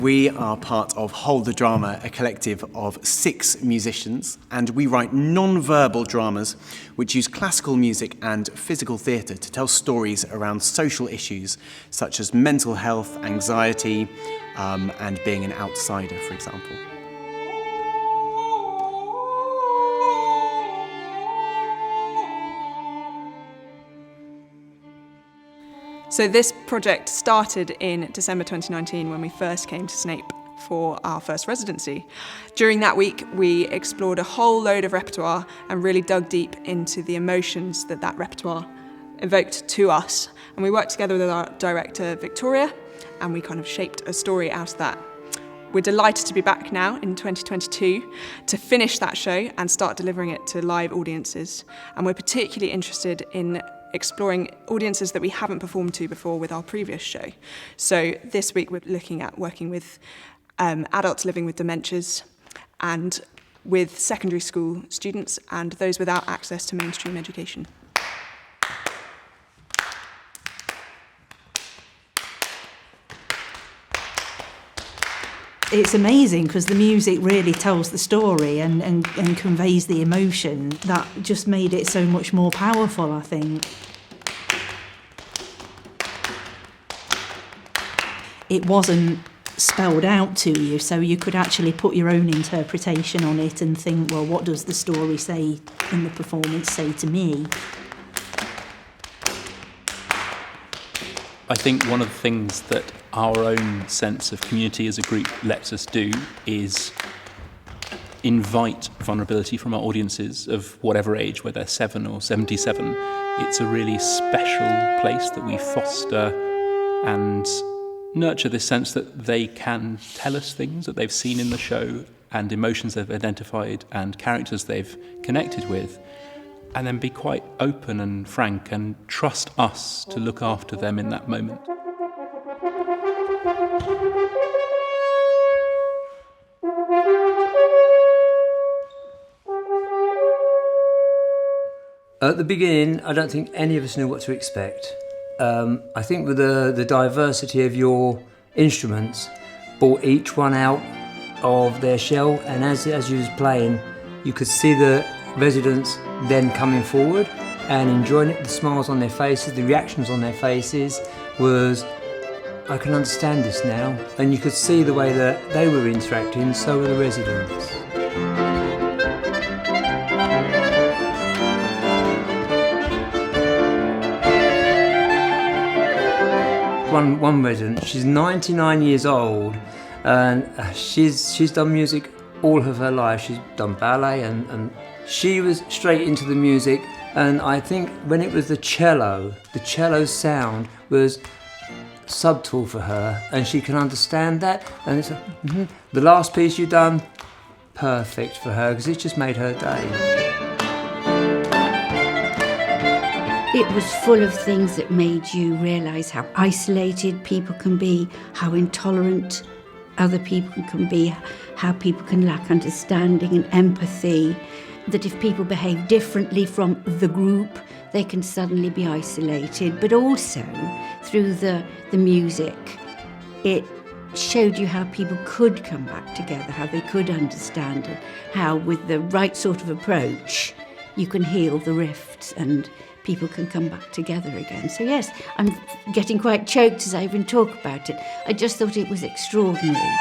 We are part of Hold the Drama, a collective of 6 musicians, and we write non-verbal dramas which use classical music and physical theatre to tell stories around social issues such as mental health, anxiety, and being an outsider, for example. So this project started in December 2019 when we first came to Snape for our first residency. During that week, we explored a whole load of repertoire and really dug deep into the emotions that repertoire evoked to us. And we worked together with our director, Victoria, and we kind of shaped a story out of that. We're delighted to be back now in 2022 to finish that show and start delivering it to live audiences. And we're particularly interested in exploring audiences that we haven't performed to before with our previous show. So this week we're looking at working with adults living with dementias and with secondary school students and those without access to mainstream education. It's amazing because the music really tells the story and conveys the emotion. That just made it so much more powerful, I think. It wasn't spelled out to you, so you could actually put your own interpretation on it and think, well, what does the story say in the performance say to me? I think one of the things that our own sense of community as a group lets us do is invite vulnerability from our audiences of whatever age, whether they're 7 or 77. It's a really special place that we foster and nurture this sense that they can tell us things that they've seen in the show and emotions they've identified and characters they've connected with, and then be quite open and frank and trust us to look after them in that moment. At the beginning, I don't think any of us knew what to expect. I think with the diversity of your instruments brought each one out of their shell, and as you was playing, you could see the residents then coming forward and enjoying it. The smiles on their faces, the reactions on their faces was, I can understand this now. And you could see the way that they were interacting, so were the residents. One resident, she's 99 years old, and she's done music all of her life. She's done ballet, and she was straight into the music. And I think when it was the cello sound was subtle for her, and she can understand that. And it's the last piece you've done, perfect for her, because it just made her day. It was full of things that made you realise how isolated people can be, how intolerant other people can be, how people can lack understanding and empathy, that if people behave differently from the group, they can suddenly be isolated. But also, through the music, it showed you how people could come back together, how they could understand, and how with the right sort of approach, you can heal the rifts and people can come back together again. So yes, I'm getting quite choked as I even talk about it. I just thought it was extraordinary.